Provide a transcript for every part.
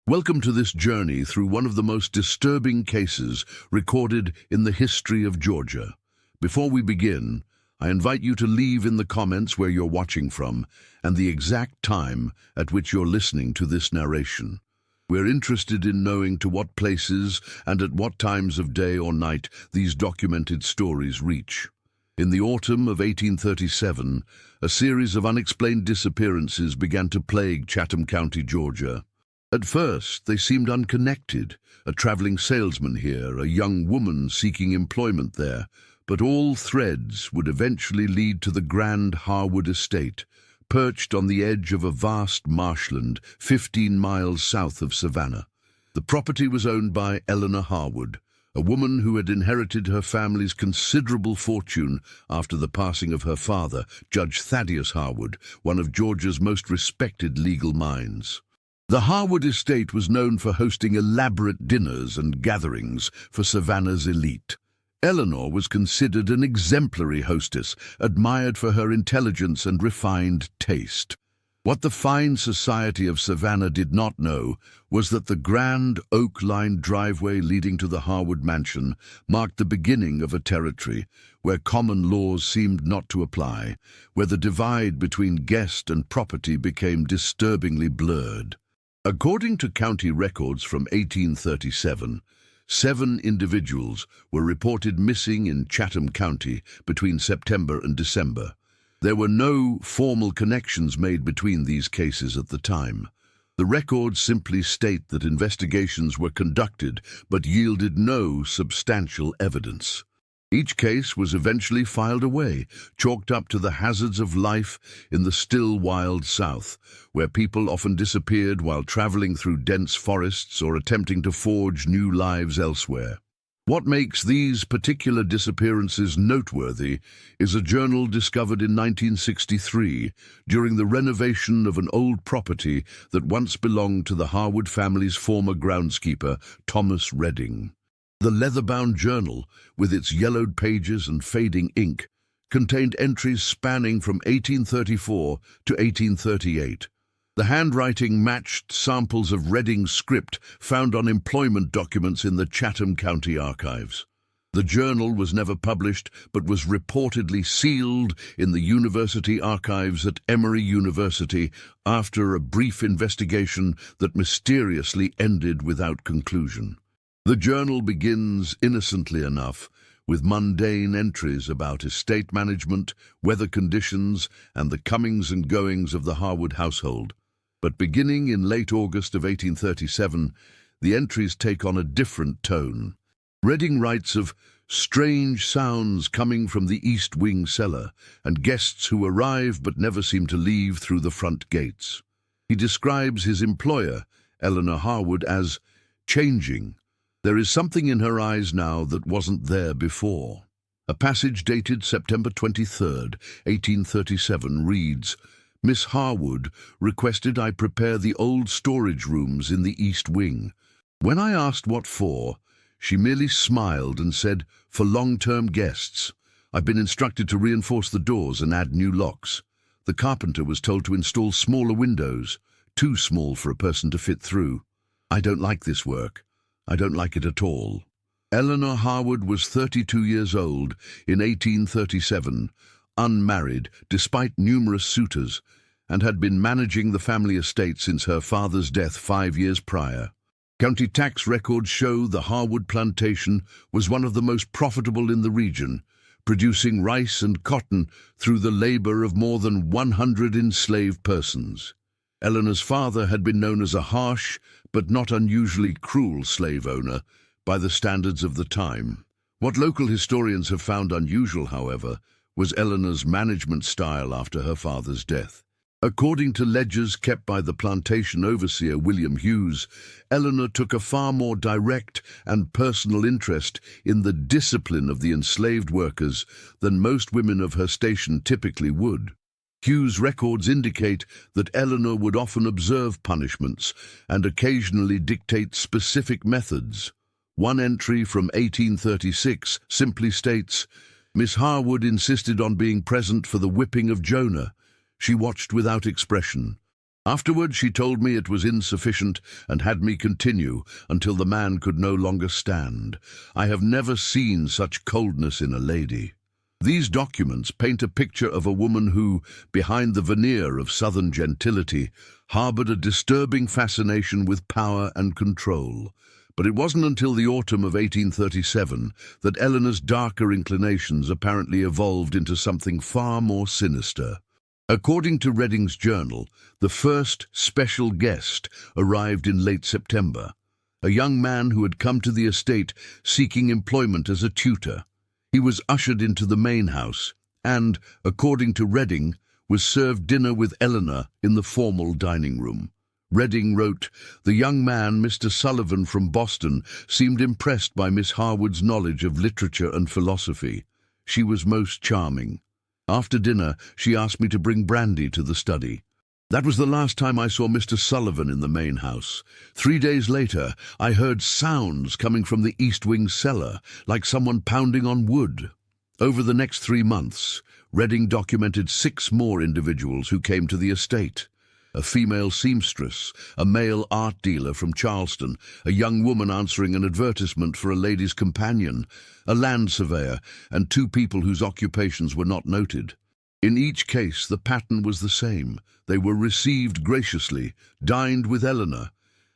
Welcome to this journey through one of the most disturbing cases recorded in the history of Georgia. Before we begin, I invite you to leave in the comments where you're watching from and the exact time at which you're listening to this narration. We're interested in knowing to what places and at what times of day or night these documented stories reach. In the autumn of 1837, a series of unexplained disappearances began to plague Chatham County, Georgia. At first, they seemed unconnected, a traveling salesman here, a young woman seeking employment there, but all threads would eventually lead to the grand Harwood estate, perched on the edge of a vast marshland 15 miles south of Savannah. The property was owned by Eleanor Harwood, a woman who had inherited her family's considerable fortune after the passing of her father, Judge Thaddeus Harwood, one of Georgia's most respected legal minds. The Harwood estate was known for hosting elaborate dinners and gatherings for Savannah's elite. Eleanor was considered an exemplary hostess, admired for her intelligence and refined taste. What the fine society of Savannah did not know was that the grand oak-lined driveway leading to the Harwood mansion marked the beginning of a territory where common laws seemed not to apply, where the divide between guest and property became disturbingly blurred. According to county records from 1837, 7 individuals were reported missing in Chatham County between September and December. There were no formal connections made between these cases at the time. The records simply state that investigations were conducted but yielded no substantial evidence. Each case was eventually filed away, chalked up to the hazards of life in the still wild South, where people often disappeared while traveling through dense forests or attempting to forge new lives elsewhere. What makes these particular disappearances noteworthy is a journal discovered in 1963 during the renovation of an old property that once belonged to the Harwood family's former groundskeeper, Thomas Redding. The leather-bound journal, with its yellowed pages and fading ink, contained entries spanning from 1834 to 1838. The handwriting matched samples of Redding's script found on employment documents in the Chatham County archives. The journal was never published, but was reportedly sealed in the university archives at Emory University after a brief investigation that mysteriously ended without conclusion. The journal begins innocently enough, with mundane entries about estate management, weather conditions, and the comings and goings of the Harwood household. But beginning in late August of 1837, the entries take on a different tone. Redding writes of strange sounds coming from the east wing cellar and guests who arrive but never seem to leave through the front gates. He describes his employer, Eleanor Harwood, as changing. There is something in her eyes now that wasn't there before. A passage dated September 23, 1837 reads, "Miss Harwood requested I prepare the old storage rooms in the east wing. When I asked what for, she merely smiled and said, 'For long-term guests. I've been instructed to reinforce the doors and add new locks. The carpenter was told to install smaller windows, too small for a person to fit through. I don't like this work. I don't like it at all.'" Eleanor Harwood was 32 years old in 1837, unmarried despite numerous suitors, and had been managing the family estate since her father's death 5 years prior. County tax records show the Harwood plantation was one of the most profitable in the region, producing rice and cotton through the labor of more than 100 enslaved persons. Eleanor's father had been known as a harsh but not unusually cruel slave owner by the standards of the time. What local historians have found unusual, however, was Eleanor's management style after her father's death. According to ledgers kept by the plantation overseer William Hughes, Eleanor took a far more direct and personal interest in the discipline of the enslaved workers than most women of her station typically would. Hughes' records indicate that Eleanor would often observe punishments and occasionally dictate specific methods. One entry from 1836 simply states, "Miss Harwood insisted on being present for the whipping of Jonah. She watched without expression. Afterward, she told me it was insufficient and had me continue until the man could no longer stand. I have never seen such coldness in a lady. These documents paint a picture of a woman who, behind the veneer of southern gentility, harbored a disturbing fascination with power and control. But it wasn't until the autumn of 1837 that Eleanor's darker inclinations apparently evolved into something far more sinister. According to Reading's journal, the first special guest arrived in late September, a young man who had come to the estate seeking employment as a tutor. He was ushered into the main house and, according to Reading, was served dinner with Eleanor in the formal dining room. Reading wrote, "The young man, Mr. Sullivan from Boston, seemed impressed by Miss Harwood's knowledge of literature and philosophy. She was most charming. After dinner, she asked me to bring brandy to the study. That was the last time I saw Mr. Sullivan in the main house. 3 days later, I heard sounds coming from the East Wing cellar, like someone pounding on wood." Over the next 3 months, Reading documented 6 more individuals who came to the estate. A female seamstress, a male art dealer from Charleston, a young woman answering an advertisement for a lady's companion, a land surveyor, and 2 people whose occupations were not noted. In each case, the pattern was the same. They were received graciously, dined with Eleanor,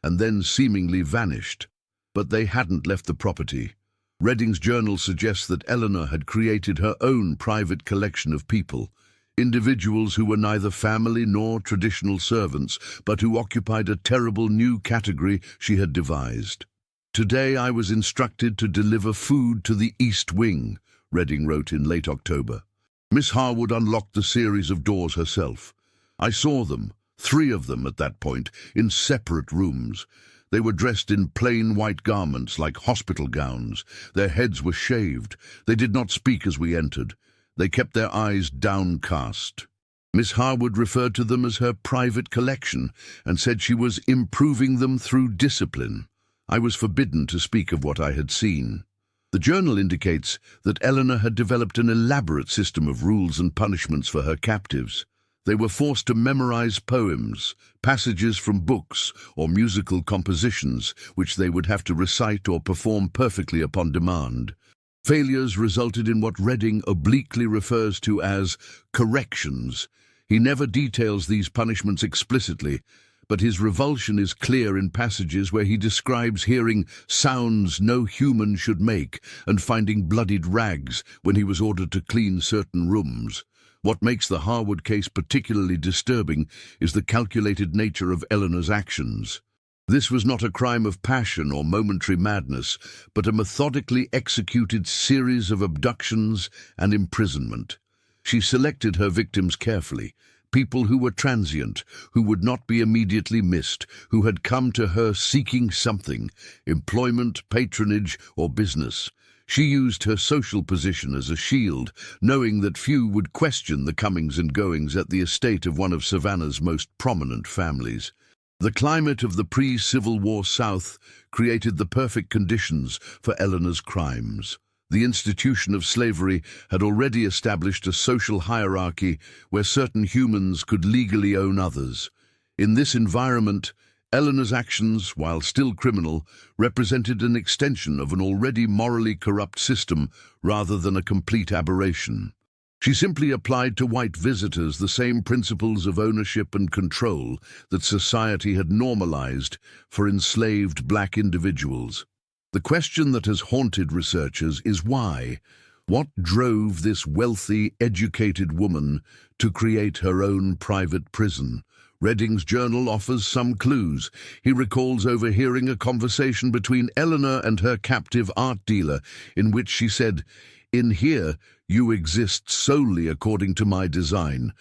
and then seemingly vanished. But they hadn't left the property. Reading's journal suggests that Eleanor had created her own private collection of people, individuals who were neither family nor traditional servants, but who occupied a terrible new category she had devised. "Today I was instructed to deliver food to the East Wing," Reading wrote in late October. Miss Harwood unlocked the series of doors herself. "I saw them, 3 of them at that point, in separate rooms. They were dressed in plain white garments like hospital gowns. Their heads were shaved. They did not speak as we entered. They kept their eyes downcast." Miss Harwood referred to them as her private collection and said she was improving them through discipline. I was forbidden to speak of what I had seen. The journal indicates that Eleanor had developed an elaborate system of rules and punishments for her captives. They were forced to memorize poems, passages from books, or musical compositions, which they would have to recite or perform perfectly upon demand. Failures resulted in what Reading obliquely refers to as corrections. He never details these punishments explicitly, but his revulsion is clear in passages where he describes hearing sounds no human should make and finding bloodied rags when he was ordered to clean certain rooms. What makes the Harwood case particularly disturbing is the calculated nature of Eleanor's actions. This was not a crime of passion or momentary madness, but a methodically executed series of abductions and imprisonment. She selected her victims carefully, people who were transient, who would not be immediately missed, who had come to her seeking something, employment, patronage, or business. She used her social position as a shield, knowing that few would question the comings and goings at the estate of one of Savannah's most prominent families. The climate of the pre-Civil War South created the perfect conditions for Eleanor's crimes. The institution of slavery had already established a social hierarchy where certain humans could legally own others. In this environment, Eleanor's actions, while still criminal, represented an extension of an already morally corrupt system rather than a complete aberration. She simply applied to white visitors the same principles of ownership and control that society had normalized for enslaved black individuals. The question that has haunted researchers is why? What drove this wealthy, educated woman to create her own private prison? Reading's journal offers some clues. He recalls overhearing a conversation between Eleanor and her captive art dealer, in which she said, "In here, you exist solely according to my design.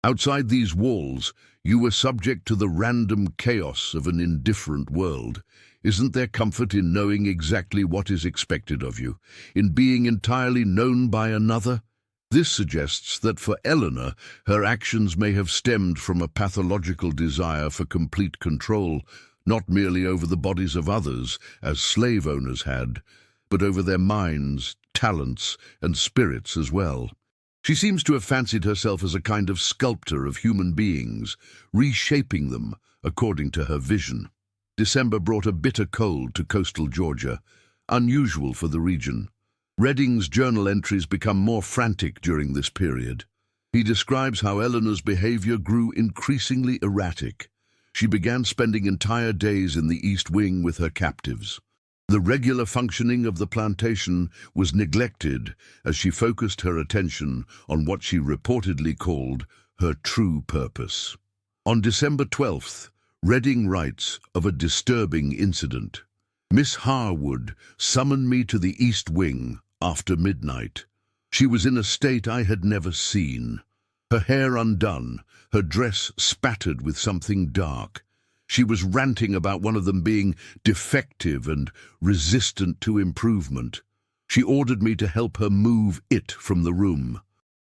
Outside these walls, you were subject to the random chaos of an indifferent world. Isn't there comfort in knowing exactly what is expected of you, in being entirely known by another?" This suggests that for Eleanor, her actions may have stemmed from a pathological desire for complete control, not merely over the bodies of others, as slave owners had, but over their minds, talents, and spirits as well. She seems to have fancied herself as a kind of sculptor of human beings, reshaping them according to her vision. December brought a bitter cold to coastal Georgia, unusual for the region. Redding's journal entries become more frantic during this period. He describes how Eleanor's behavior grew increasingly erratic. She began spending entire days in the East Wing with her captives. The regular functioning of the plantation was neglected as she focused her attention on what she reportedly called her true purpose. On December 12th, Redding writes of a disturbing incident. Miss Harwood summoned me to the East Wing after midnight. She was in a state I had never seen. Her hair undone, her dress spattered with something dark. She was ranting about one of them being defective and resistant to improvement. She ordered me to help her move it from the room.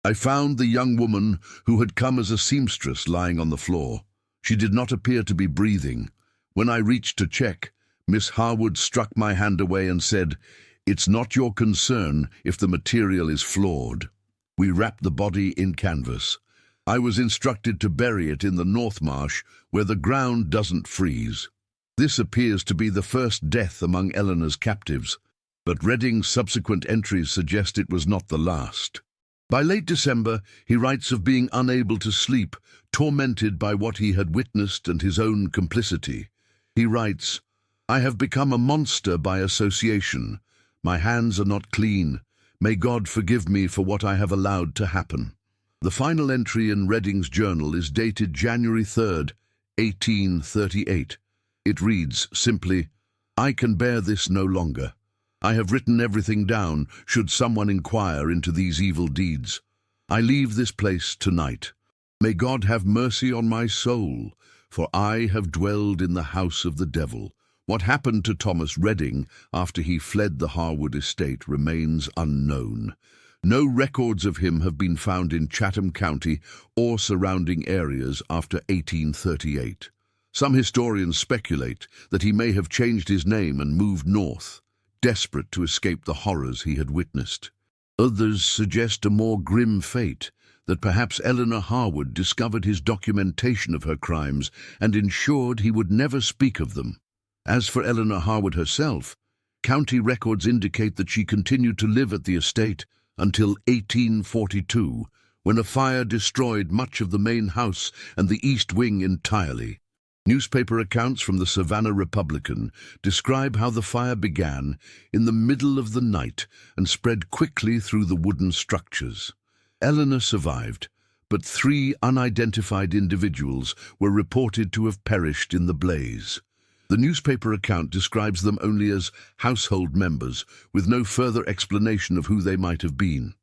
I found the young woman who had come as a seamstress lying on the floor. She did not appear to be breathing. When I reached to check, Miss Harwood struck my hand away and said, "It's not your concern if the material is flawed." We wrapped the body in canvas. I was instructed to bury it in the North Marsh, where the ground doesn't freeze. This appears to be the first death among Eleanor's captives, but Redding's subsequent entries suggest it was not the last. By late December, he writes of being unable to sleep, tormented by what he had witnessed and his own complicity. He writes, "I have become a monster by association. My hands are not clean. May God forgive me for what I have allowed to happen." The final entry in Redding's journal is dated January 3rd, 1838. It reads simply, "I can bear this no longer. I have written everything down should someone inquire into these evil deeds. I leave this place tonight. May God have mercy on my soul, for I have dwelled in the house of the devil." What happened to Thomas Redding after he fled the Harwood estate remains unknown. No records of him have been found in Chatham County or surrounding areas after 1838. Some historians speculate that he may have changed his name and moved north, desperate to escape the horrors he had witnessed. Others suggest a more grim fate, that perhaps Eleanor Harwood discovered his documentation of her crimes and ensured he would never speak of them. As for Eleanor Harwood herself, county records indicate that she continued to live at the estate until 1842, when a fire destroyed much of the main house and the East Wing entirely. Newspaper accounts from the Savannah Republican describe how the fire began in the middle of the night and spread quickly through the wooden structures. Eleanor survived, but 3 unidentified individuals were reported to have perished in the blaze. The newspaper account describes them only as household members, with no further explanation of who they might have been.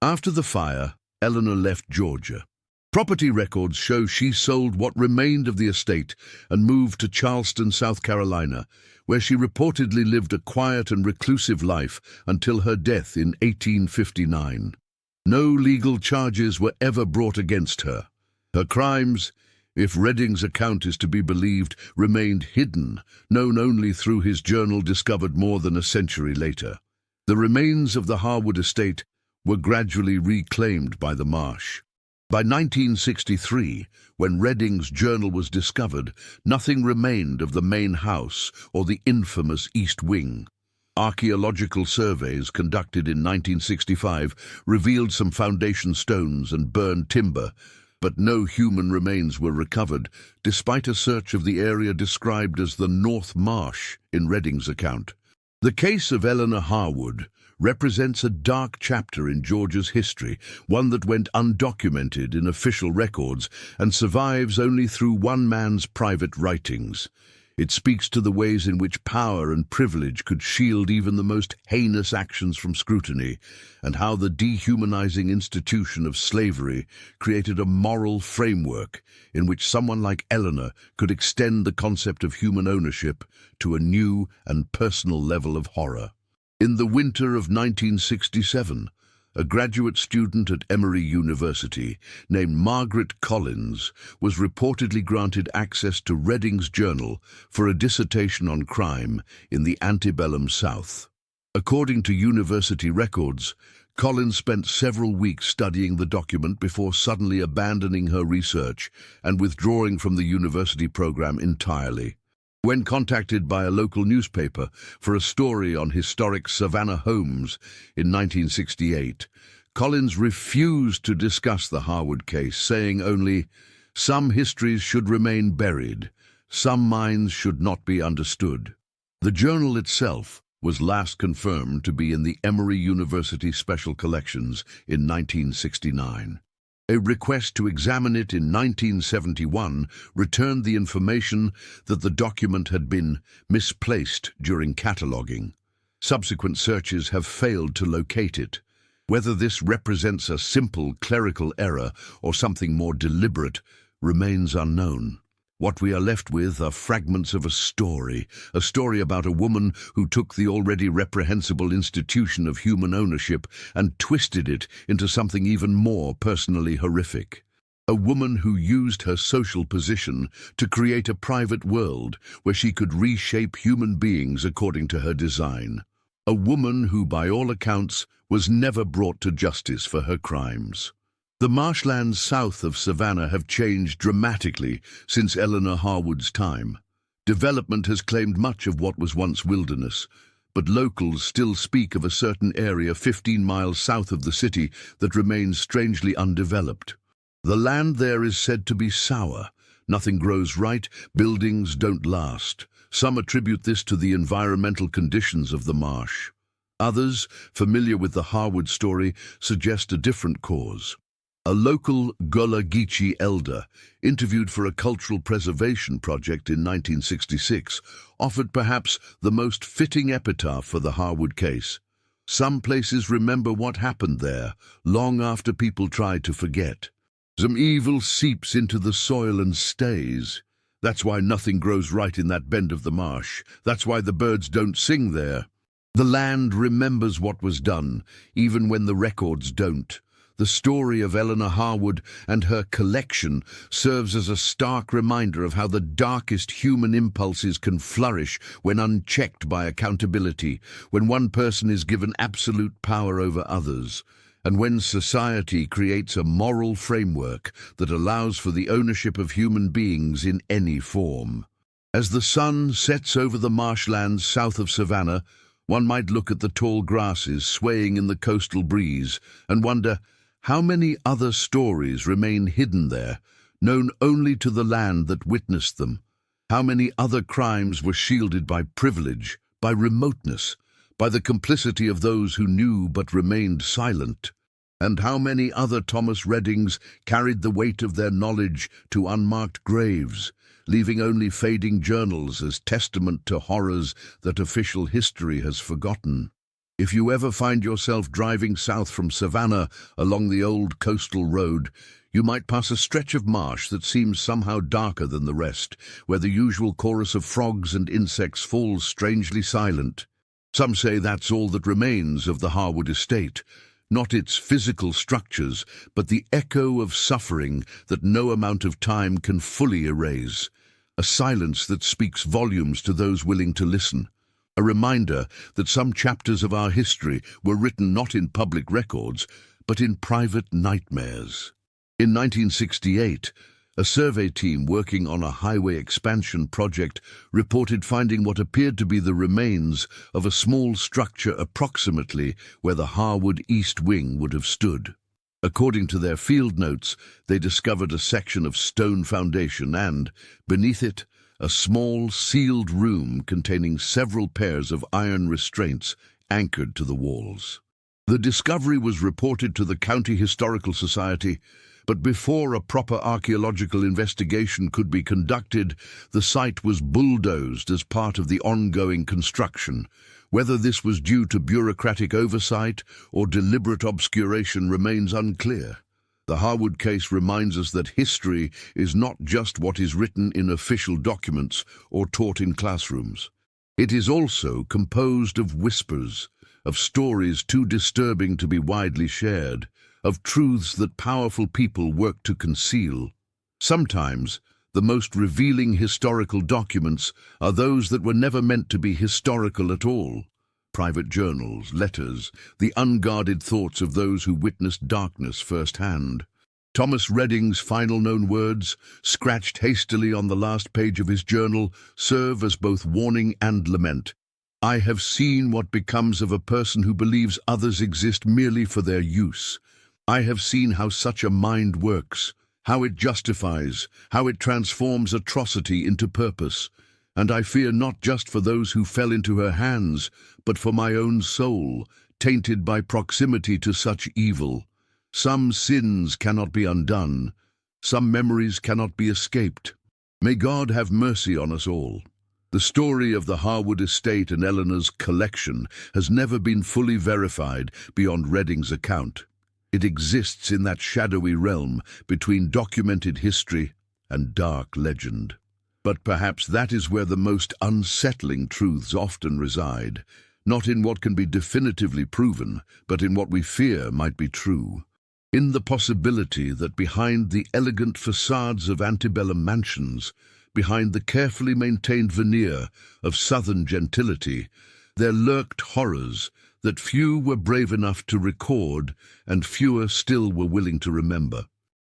After the fire, Eleanor left Georgia. Property records show she sold what remained of the estate and moved to Charleston, South Carolina, where she reportedly lived a quiet and reclusive life until her death in 1859. No legal charges were ever brought against her. Her crimes, if Redding's account is to be believed, remained hidden, known only through his journal discovered more than a century later. The remains of the Harwood estate were gradually reclaimed by the marsh. By 1963, when Redding's journal was discovered, nothing remained of the main house or the infamous East Wing. Archaeological surveys conducted in 1965 revealed some foundation stones and burned timber, but no human remains were recovered, despite a search of the area described as the North Marsh in Redding's account. The case of Eleanor Harwood represents a dark chapter in Georgia's history, one that went undocumented in official records and survives only through one man's private writings. It speaks to the ways in which power and privilege could shield even the most heinous actions from scrutiny, and how the dehumanizing institution of slavery created a moral framework in which someone like Eleanor could extend the concept of human ownership to a new and personal level of horror. In the winter of 1967, a graduate student at Emory University named Margaret Collins was reportedly granted access to Redding's journal for a dissertation on crime in the antebellum South. According to university records, Collins spent several weeks studying the document before suddenly abandoning her research and withdrawing from the university program entirely. When contacted by a local newspaper for a story on historic Savannah homes in 1968, Collins refused to discuss the Harwood case, saying only, "Some histories should remain buried, some minds should not be understood." The journal itself was last confirmed to be in the Emory University Special Collections in 1969. A request to examine it in 1971 returned the information that the document had been misplaced during cataloguing. Subsequent searches have failed to locate it. Whether this represents a simple clerical error or something more deliberate remains unknown. What we are left with are fragments of a story about a woman who took the already reprehensible institution of human ownership and twisted it into something even more personally horrific. A woman who used her social position to create a private world where she could reshape human beings according to her design. A woman who, by all accounts, was never brought to justice for her crimes. The marshlands south of Savannah have changed dramatically since Eleanor Harwood's time. Development has claimed much of what was once wilderness, but locals still speak of a certain area 15 miles south of the city that remains strangely undeveloped. The land there is said to be sour. Nothing grows right, buildings don't last. Some attribute this to the environmental conditions of the marsh. Others, familiar with the Harwood story, suggest a different cause. A local Gullah Geechee elder, interviewed for a cultural preservation project in 1966, offered perhaps the most fitting epitaph for the Harwood case. Some places remember what happened there, long after people try to forget. Some evil seeps into the soil and stays. That's why nothing grows right in that bend of the marsh. That's why the birds don't sing there. The land remembers what was done, even when the records don't. The story of Eleanor Harwood and her collection serves as a stark reminder of how the darkest human impulses can flourish when unchecked by accountability, when one person is given absolute power over others, and when society creates a moral framework that allows for the ownership of human beings in any form. As the sun sets over the marshlands south of Savannah, one might look at the tall grasses swaying in the coastal breeze and wonder, how many other stories remain hidden there, known only to the land that witnessed them? How many other crimes were shielded by privilege, by remoteness, by the complicity of those who knew but remained silent? And how many other Thomas Reddings carried the weight of their knowledge to unmarked graves, leaving only fading journals as testament to horrors that official history has forgotten? If you ever find yourself driving south from Savannah along the old coastal road, you might pass a stretch of marsh that seems somehow darker than the rest, where the usual chorus of frogs and insects falls strangely silent. Some say that's all that remains of the Harwood estate, not its physical structures, but the echo of suffering that no amount of time can fully erase, a silence that speaks volumes to those willing to listen. A reminder that some chapters of our history were written not in public records, but in private nightmares. In 1968, a survey team working on a highway expansion project reported finding what appeared to be the remains of a small structure approximately where the Harwood East Wing would have stood. According to their field notes, they discovered a section of stone foundation and, beneath it, a small, sealed room containing several pairs of iron restraints anchored to the walls. The discovery was reported to the County Historical Society, but before a proper archaeological investigation could be conducted, the site was bulldozed as part of the ongoing construction. Whether this was due to bureaucratic oversight or deliberate obscuration remains unclear. The Harwood case reminds us that history is not just what is written in official documents or taught in classrooms. It is also composed of whispers, of stories too disturbing to be widely shared, of truths that powerful people work to conceal. Sometimes, the most revealing historical documents are those that were never meant to be historical at all. private journals, letters, the unguarded thoughts of those who witnessed darkness firsthand. Thomas Redding's final known words, scratched hastily on the last page of his journal, serve as both warning and lament. I have seen what becomes of a person who believes others exist merely for their use. I have seen how such a mind works, how it justifies, how it transforms atrocity into purpose. And I fear not just for those who fell into her hands, but for my own soul, tainted by proximity to such evil. Some sins cannot be undone, some memories cannot be escaped. May God have mercy on us all. The story of the Harwood estate and Eleanor's collection has never been fully verified beyond Redding's account. It exists in that shadowy realm between documented history and dark legend. But perhaps that is where the most unsettling truths often reside, not in what can be definitively proven, but in what we fear might be true. In the possibility that behind the elegant facades of antebellum mansions, behind the carefully maintained veneer of southern gentility, there lurked horrors that few were brave enough to record and fewer still were willing to remember.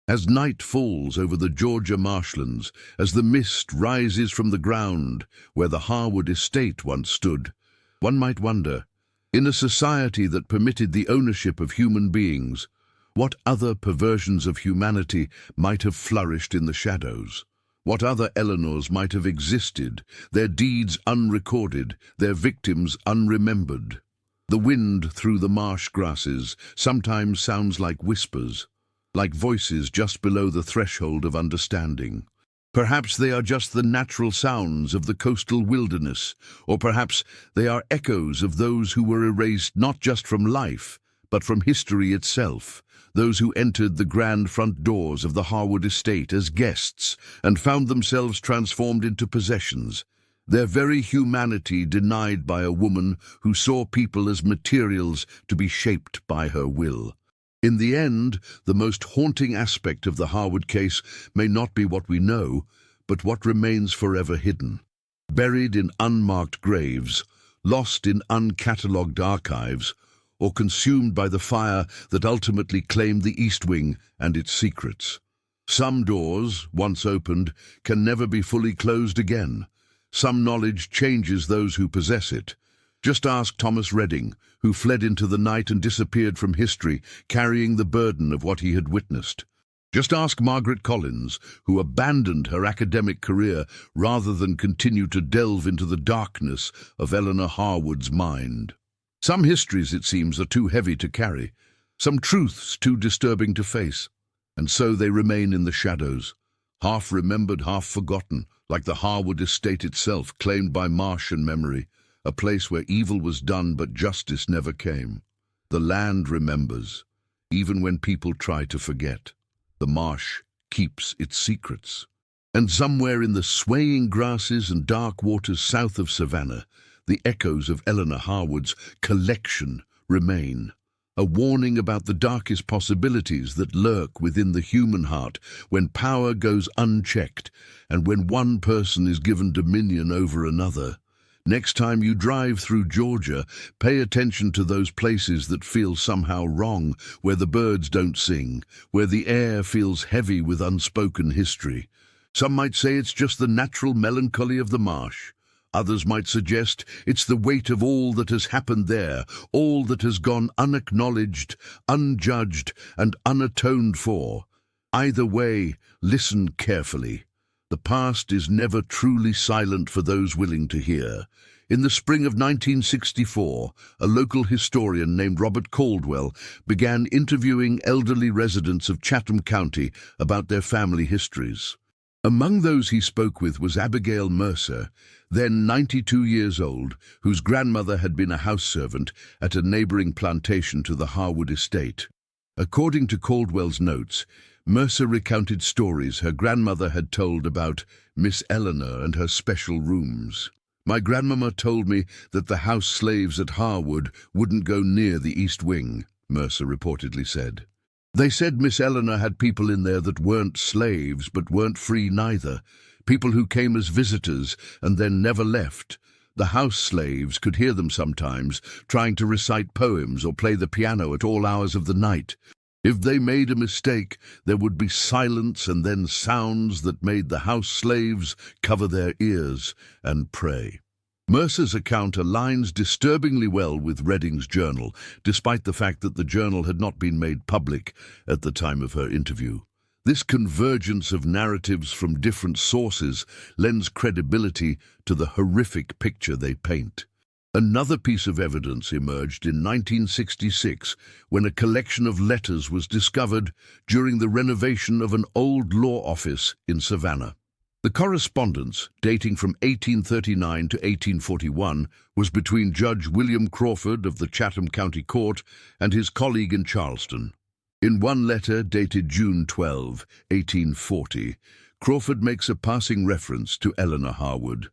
As night falls over the Georgia marshlands, as the mist rises from the ground where the Harwood estate once stood, one might wonder, in a society that permitted the ownership of human beings, what other perversions of humanity might have flourished in the shadows? What other Eleanors might have existed, their deeds unrecorded, their victims unremembered? The wind through the marsh grasses sometimes sounds like whispers, like voices just below the threshold of understanding. Perhaps they are just the natural sounds of the coastal wilderness, or perhaps they are echoes of those who were erased not just from life, but from history itself, those who entered the grand front doors of the Harwood estate as guests and found themselves transformed into possessions, their very humanity denied by a woman who saw people as materials to be shaped by her will. In the end, the most haunting aspect of the Harwood case may not be what we know, but what remains forever hidden. Buried in unmarked graves, lost in uncatalogued archives, or consumed by the fire that ultimately claimed the East Wing and its secrets. Some doors, once opened, can never be fully closed again. Some knowledge changes those who possess it. Just ask Thomas Redding, who fled into the night and disappeared from history, carrying the burden of what he had witnessed. Just ask Margaret Collins, who abandoned her academic career rather than continue to delve into the darkness of Eleanor Harwood's mind. Some histories, it seems, are too heavy to carry, some truths too disturbing to face, and so they remain in the shadows, half remembered, half forgotten, like the Harwood estate itself, claimed by Martian memory, a place where evil was done but justice never came. The land remembers, even when people try to forget. The marsh keeps its secrets. And somewhere in the swaying grasses and dark waters south of Savannah, the echoes of Eleanor Harwood's collection remain, a warning about the darkest possibilities that lurk within the human heart when power goes unchecked and when one person is given dominion over another. Next time you drive through Georgia, pay attention to those places that feel somehow wrong, where the birds don't sing, where the air feels heavy with unspoken history. Some might say it's just the natural melancholy of the marsh. Others might suggest it's the weight of all that has happened there, all that has gone unacknowledged, unjudged, and unatoned for. Either way, listen carefully. The past is never truly silent for those willing to hear. In the spring of 1964, a local historian named Robert Caldwell began interviewing elderly residents of Chatham County about their family histories. Among those he spoke with was Abigail Mercer, then 92 years old, whose grandmother had been a house servant at a neighboring plantation to the Harwood estate. According to Caldwell's notes, Mercer recounted stories her grandmother had told about Miss Eleanor and her special rooms. My grandmama told me that the house slaves at Harwood wouldn't go near the East Wing, Mercer reportedly said. They said Miss Eleanor had people in there that weren't slaves but weren't free neither, people who came as visitors and then never left, The house slaves could hear them sometimes, trying to recite poems or play the piano at all hours of the night. If they made a mistake, there would be silence and then sounds that made the house slaves cover their ears and pray. Mercer's account aligns disturbingly well with Redding's journal, despite the fact that the journal had not been made public at the time of her interview. This convergence of narratives from different sources lends credibility to the horrific picture they paint. Another piece of evidence emerged in 1966 when a collection of letters was discovered during the renovation of an old law office in Savannah. The correspondence, dating from 1839 to 1841, was between Judge William Crawford of the Chatham County Court and his colleague in Charleston. In one letter dated June 12, 1840, Crawford makes a passing reference to Eleanor Harwood.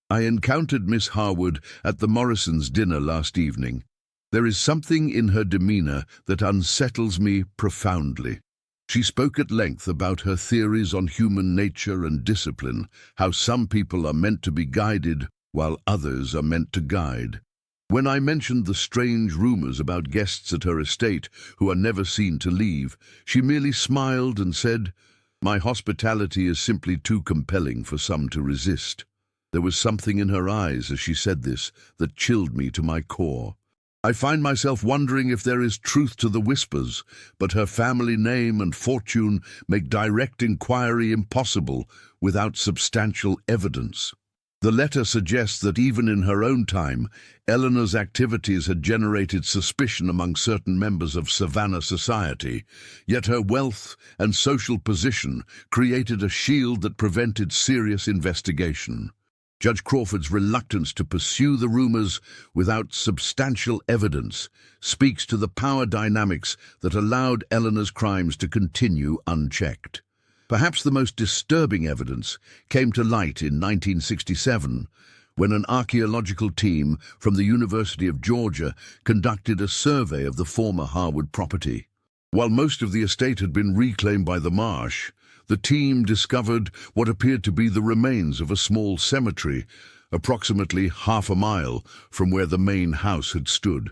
"I encountered Miss Harwood at the Morrisons' dinner last evening. There is something in her demeanor that unsettles me profoundly. She spoke at length about her theories on human nature and discipline, how some people are meant to be guided while others are meant to guide. When I mentioned the strange rumors about guests at her estate who are never seen to leave, she merely smiled and said, 'My hospitality is simply too compelling for some to resist.' There was something in her eyes as she said this that chilled me to my core. I find myself wondering if there is truth to the whispers, but her family name and fortune make direct inquiry impossible without substantial evidence." The letter suggests that even in her own time, Eleanor's activities had generated suspicion among certain members of Savannah society, yet her wealth and social position created a shield that prevented serious investigation. Judge Crawford's reluctance to pursue the rumors without substantial evidence speaks to the power dynamics that allowed Eleanor's crimes to continue unchecked. Perhaps the most disturbing evidence came to light in 1967, when an archaeological team from the University of Georgia conducted a survey of the former Harwood property. While most of the estate had been reclaimed by the marsh, the team discovered what appeared to be the remains of a small cemetery, approximately half a mile from where the main house had stood.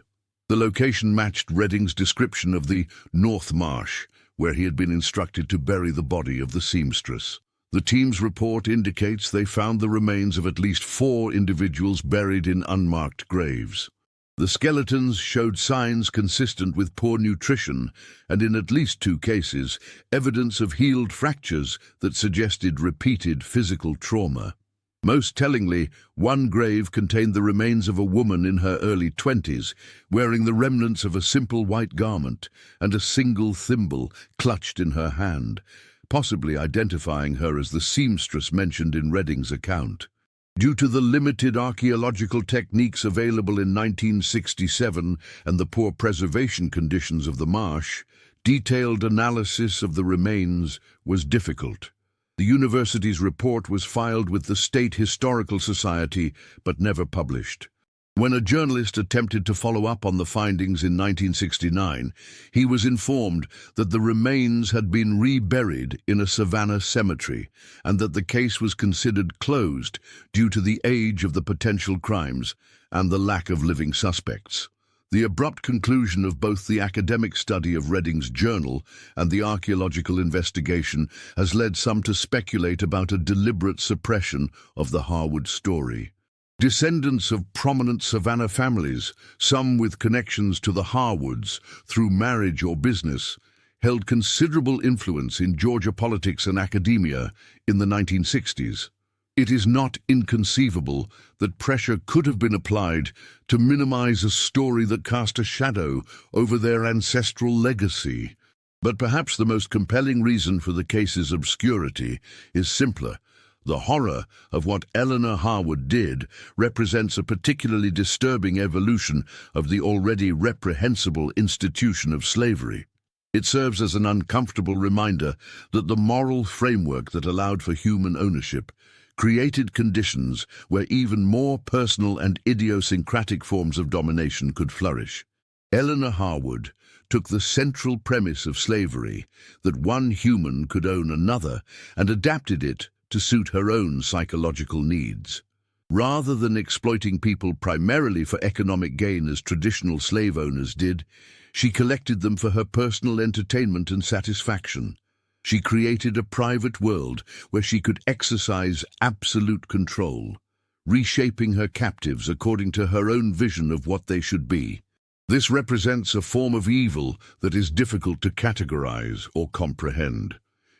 The location matched Redding's description of the North Marsh, where he had been instructed to bury the body of the seamstress. The team's report indicates they found the remains of at least 4 individuals buried in unmarked graves. The skeletons showed signs consistent with poor nutrition and, in at least 2 cases, evidence of healed fractures that suggested repeated physical trauma. Most tellingly, one grave contained the remains of a woman in her early 20s, wearing the remnants of a simple white garment and a single thimble clutched in her hand, possibly identifying her as the seamstress mentioned in Redding's account. Due to the limited archaeological techniques available in 1967 and the poor preservation conditions of the marsh, detailed analysis of the remains was difficult. The university's report was filed with the State Historical Society but never published. When a journalist attempted to follow up on the findings in 1969, he was informed that the remains had been reburied in a Savannah cemetery and that the case was considered closed due to the age of the potential crimes and the lack of living suspects. The abrupt conclusion of both the academic study of Redding's journal and the archaeological investigation has led some to speculate about a deliberate suppression of the Harwood story. Descendants of prominent Savannah families, some with connections to the Harwoods through marriage or business, held considerable influence in Georgia politics and academia in the 1960s. It is not inconceivable that pressure could have been applied to minimize a story that cast a shadow over their ancestral legacy. But perhaps the most compelling reason for the case's obscurity is simpler. The horror of what Eleanor Harwood did represents a particularly disturbing evolution of the already reprehensible institution of slavery. It serves as an uncomfortable reminder that the moral framework that allowed for human ownership created conditions where even more personal and idiosyncratic forms of domination could flourish. Eleanor Harwood took the central premise of slavery, that one human could own another, and adapted it to suit her own psychological needs. Rather than exploiting people primarily for economic gain as traditional slave owners did, she collected them for her personal entertainment and satisfaction. She created a private world where she could exercise absolute control, reshaping her captives according to her own vision of what they should be. This represents a form of evil that is difficult to categorize or comprehend.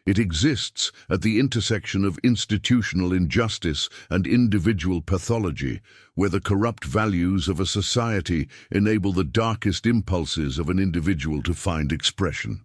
It exists at the intersection of institutional injustice and individual pathology, where the corrupt values of a society enable the darkest impulses of an individual to find expression.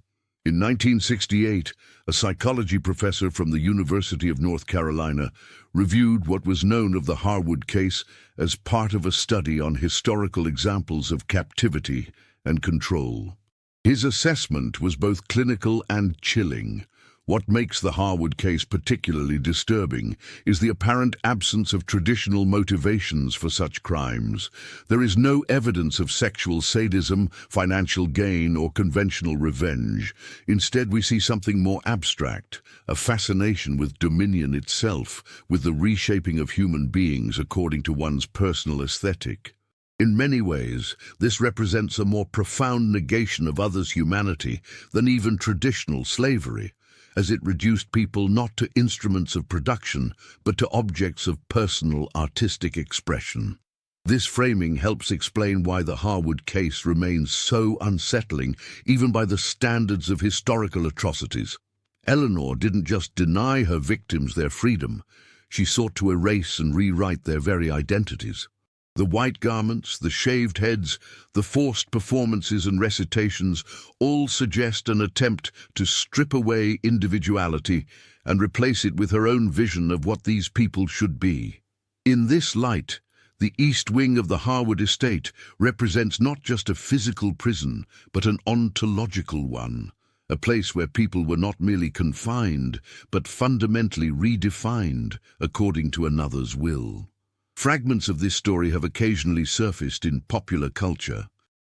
In 1968, a psychology professor from the University of North Carolina reviewed what was known of the Harwood case as part of a study on historical examples of captivity and control. His assessment was both clinical and chilling. What makes the Harwood case particularly disturbing is the apparent absence of traditional motivations for such crimes. There is no evidence of sexual sadism, financial gain, or conventional revenge. Instead, we see something more abstract, a fascination with dominion itself, with the reshaping of human beings according to one's personal aesthetic. In many ways, this represents a more profound negation of others' humanity than even traditional slavery, as it reduced people not to instruments of production, but to objects of personal artistic expression. This framing helps explain why the Harwood case remains so unsettling, even by the standards of historical atrocities. Eleanor didn't just deny her victims their freedom, she sought to erase and rewrite their very identities. The white garments, the shaved heads, the forced performances and recitations all suggest an attempt to strip away individuality and replace it with her own vision of what these people should be. In this light, the East Wing of the Harwood estate represents not just a physical prison, but an ontological one, a place where people were not merely confined, but fundamentally redefined according to another's will. Fragments of this story have occasionally surfaced in popular culture.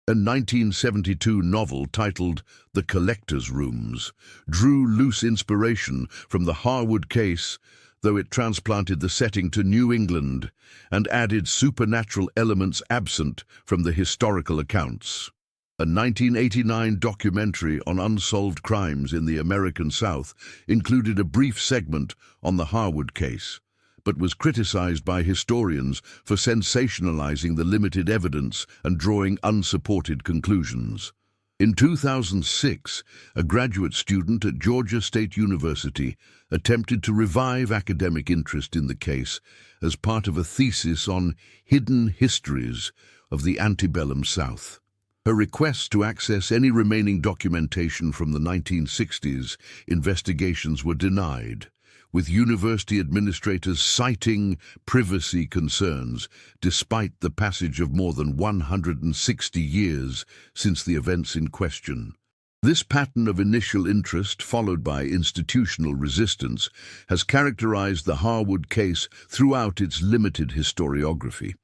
A 1972 novel titled The Collector's Rooms drew loose inspiration from the Harwood case, though it transplanted the setting to New England and added supernatural elements absent from the historical accounts. A 1989 documentary on unsolved crimes in the American South included a brief segment on the Harwood case, but was criticized by historians for sensationalizing the limited evidence and drawing unsupported conclusions. In 2006, a graduate student at Georgia State University attempted to revive academic interest in the case as part of a thesis on hidden histories of the antebellum South. Her requests to access any remaining documentation from the 1960s investigations were denied, with university administrators citing privacy concerns, despite the passage of more than 160 years since the events in question. This pattern of initial interest, followed by institutional resistance, has characterized the Harwood case throughout its limited historiography.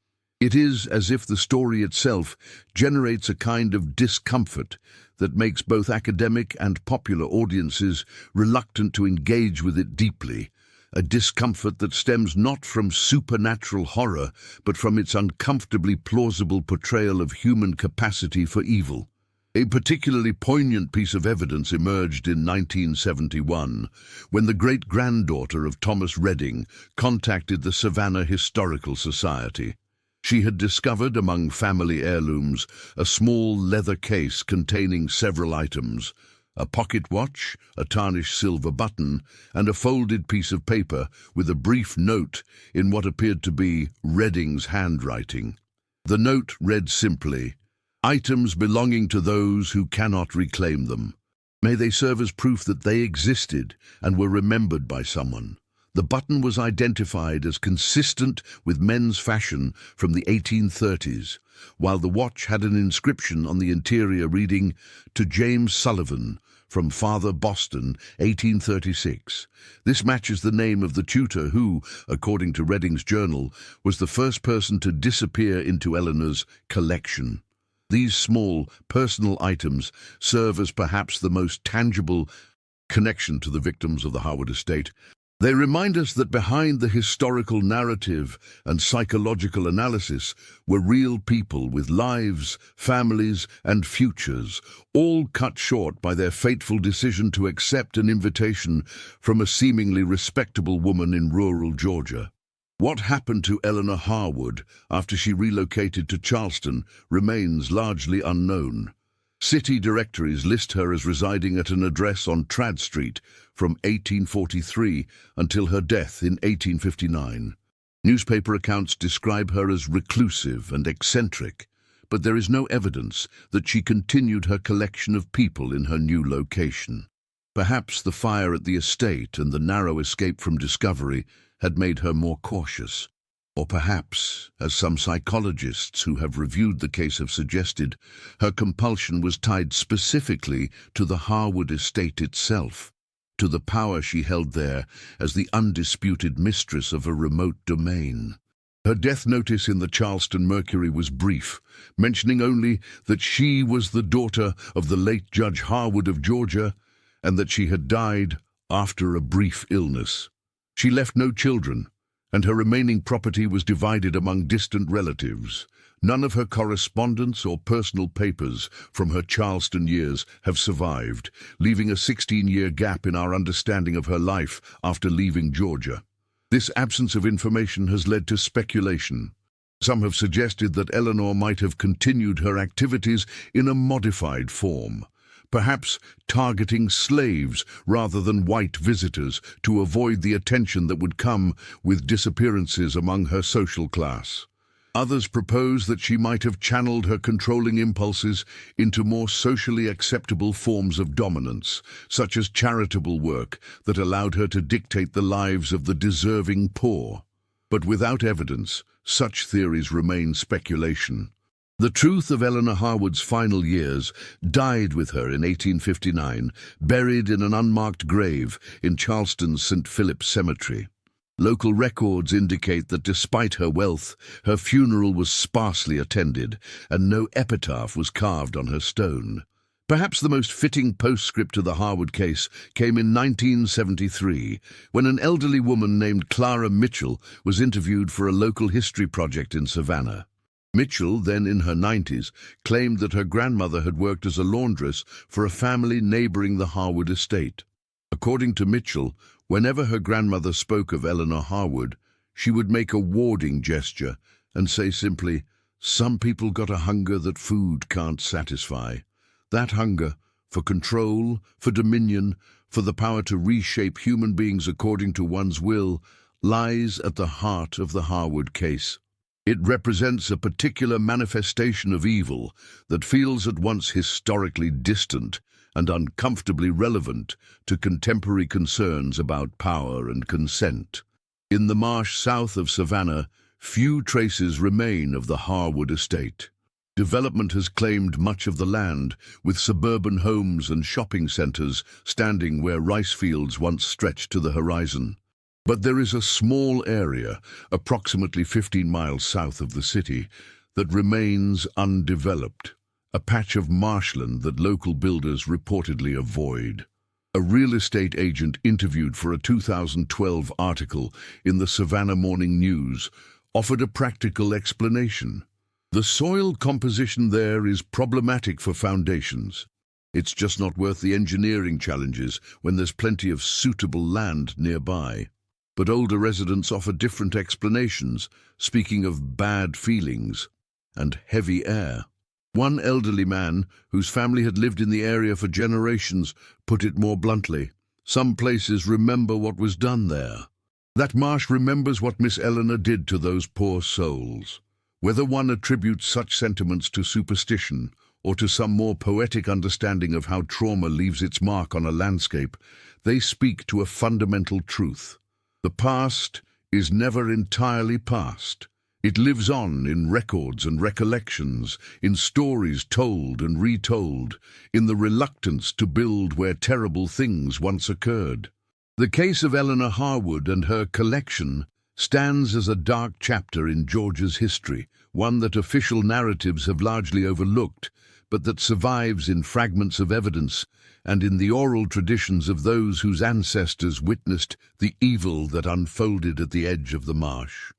It is as if the story itself generates a kind of discomfort that makes both academic and popular audiences reluctant to engage with it deeply, a discomfort that stems not from supernatural horror, but from its uncomfortably plausible portrayal of human capacity for evil. A particularly poignant piece of evidence emerged in 1971, when the great-granddaughter of Thomas Redding contacted the Savannah Historical Society. She had discovered among family heirlooms a small leather case containing several items: a pocket watch, a tarnished silver button, and a folded piece of paper with a brief note in what appeared to be Redding's handwriting. The note read simply, "Items belonging to those who cannot reclaim them. May they serve as proof that they existed and were remembered by someone." The button was identified as consistent with men's fashion from the 1830s, while the watch had an inscription on the interior reading, "To James Sullivan, from Father Boston, 1836. This matches the name of the tutor who, according to Redding's journal, was the first person to disappear into Eleanor's collection. These small, personal items serve as perhaps the most tangible connection to the victims of the Harwood estate. They remind us that behind the historical narrative and psychological analysis were real people with lives, families, and futures, all cut short by their fateful decision to accept an invitation from a seemingly respectable woman in rural Georgia. What happened to Eleanor Harwood after she relocated to Charleston remains largely unknown. City directories list her as residing at an address on Trad Street from 1843 until her death in 1859. Newspaper accounts describe her as reclusive and eccentric, but there is no evidence that she continued her collection of people in her new location. Perhaps the fire at the estate and the narrow escape from discovery had made her more cautious. Or perhaps, as some psychologists who have reviewed the case have suggested, her compulsion was tied specifically to the Harwood estate itself, to the power she held there as the undisputed mistress of a remote domain. Her death notice in the Charleston Mercury was brief, mentioning only that she was the daughter of the late Judge Harwood of Georgia and that she had died after a brief illness. She left no children, and her remaining property was divided among distant relatives. None of her correspondence or personal papers from her Charleston years have survived, leaving a 16-year gap in our understanding of her life after leaving Georgia. This absence of information has led to speculation. Some have suggested that Eleanor might have continued her activities in a modified form, perhaps targeting slaves rather than white visitors to avoid the attention that would come with disappearances among her social class. Others propose that she might have channeled her controlling impulses into more socially acceptable forms of dominance, such as charitable work that allowed her to dictate the lives of the deserving poor. But without evidence, such theories remain speculation. The truth of Eleanor Harwood's final years died with her in 1859, buried in an unmarked grave in Charleston's St. Philip's Cemetery. Local records indicate that despite her wealth, her funeral was sparsely attended, and no epitaph was carved on her stone. Perhaps the most fitting postscript to the Harwood case came in 1973, when an elderly woman named Clara Mitchell was interviewed for a local history project in Savannah. Mitchell, then in her 90s, claimed that her grandmother had worked as a laundress for a family neighboring the Harwood estate. According to Mitchell, whenever her grandmother spoke of Eleanor Harwood, she would make a warding gesture and say simply, "Some people got a hunger that food can't satisfy." That hunger, for control, for dominion, for the power to reshape human beings according to one's will, lies at the heart of the Harwood case. It represents a particular manifestation of evil that feels at once historically distant and uncomfortably relevant to contemporary concerns about power and consent. In the marsh south of Savannah, few traces remain of the Harwood estate. Development has claimed much of the land, with suburban homes and shopping centers standing where rice fields once stretched to the horizon. But there is a small area, approximately 15 miles south of the city, that remains undeveloped, a patch of marshland that local builders reportedly avoid. A real estate agent interviewed for a 2012 article in the Savannah Morning News offered a practical explanation. The soil composition there is problematic for foundations. It's just not worth the engineering challenges when there's plenty of suitable land nearby. But older residents offer different explanations, speaking of bad feelings and heavy air. One elderly man, whose family had lived in the area for generations, put it more bluntly, "Some places remember what was done there. That marsh remembers what Miss Eleanor did to those poor souls." Whether one attributes such sentiments to superstition or to some more poetic understanding of how trauma leaves its mark on a landscape, they speak to a fundamental truth. The past is never entirely past. It lives on in records and recollections, in stories told and retold, in the reluctance to build where terrible things once occurred. The case of Eleanor Harwood and her collection stands as a dark chapter in Georgia's history, one that official narratives have largely overlooked, but that survives in fragments of evidence and in the oral traditions of those whose ancestors witnessed the evil that unfolded at the edge of the marsh.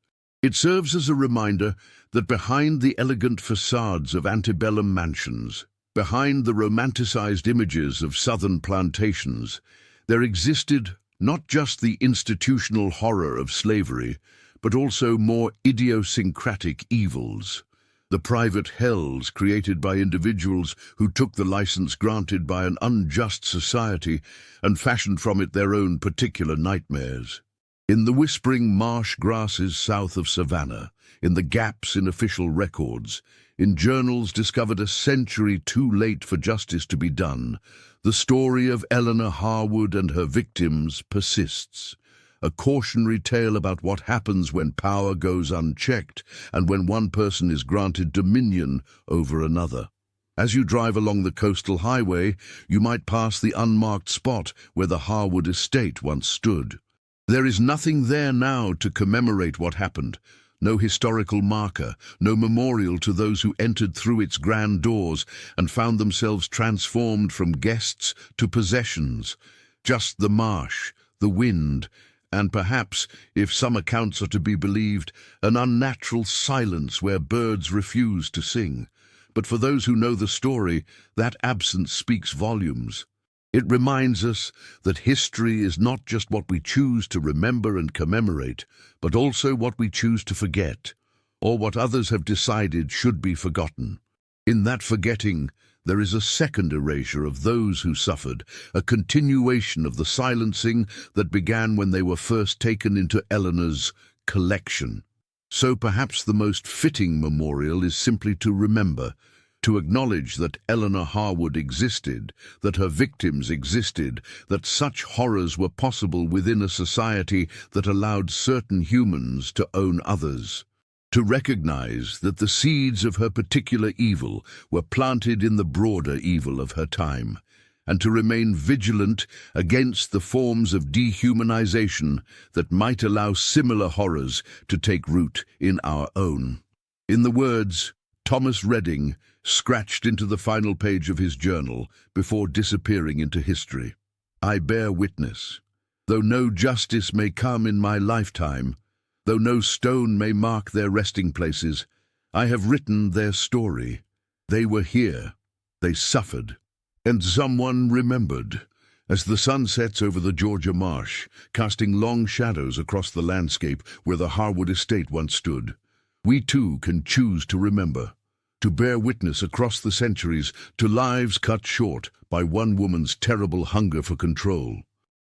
It serves as a reminder that behind the elegant facades of antebellum mansions, behind the romanticized images of southern plantations, there existed not just the institutional horror of slavery, but also more idiosyncratic evils. The private hells created by individuals who took the license granted by an unjust society and fashioned from it their own particular nightmares. In the whispering marsh grasses south of Savannah, in the gaps in official records, in journals discovered a century too late for justice to be done, the story of Eleanor Harwood and her victims persists. A cautionary tale about what happens when power goes unchecked and when one person is granted dominion over another. As you drive along the coastal highway, you might pass the unmarked spot where the Harwood estate once stood. There is nothing there now to commemorate what happened. No historical marker, no memorial to those who entered through its grand doors and found themselves transformed from guests to possessions. Just the marsh, the wind, and perhaps, if some accounts are to be believed, an unnatural silence where birds refuse to sing. But for those who know the story, that absence speaks volumes. It reminds us that history is not just what we choose to remember and commemorate, but also what we choose to forget, or what others have decided should be forgotten. In that forgetting, there is a second erasure of those who suffered, a continuation of the silencing that began when they were first taken into Eleanor's collection. So perhaps the most fitting memorial is simply to remember, to acknowledge that Eleanor Harwood existed, that her victims existed, that such horrors were possible within a society that allowed certain humans to own others. To recognize that the seeds of her particular evil were planted in the broader evil of her time, and to remain vigilant against the forms of dehumanization that might allow similar horrors to take root in our own. In the words Thomas Redding scratched into the final page of his journal before disappearing into history, I bear witness, though no justice may come in my lifetime, though no stone may mark their resting places, I have written their story. They were here, they suffered, and someone remembered. As the sun sets over the Georgia marsh, casting long shadows across the landscape where the Harwood estate once stood, we too can choose to remember, to bear witness across the centuries to lives cut short by one woman's terrible hunger for control.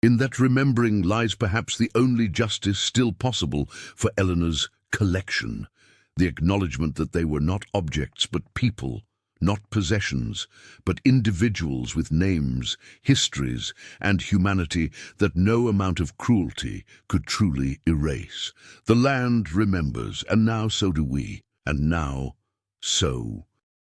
In that remembering lies perhaps the only justice still possible for Eleanor's collection, the acknowledgement that they were not objects but people, not possessions, but individuals with names, histories, and humanity that no amount of cruelty could truly erase. The land remembers, and now so do we, and now so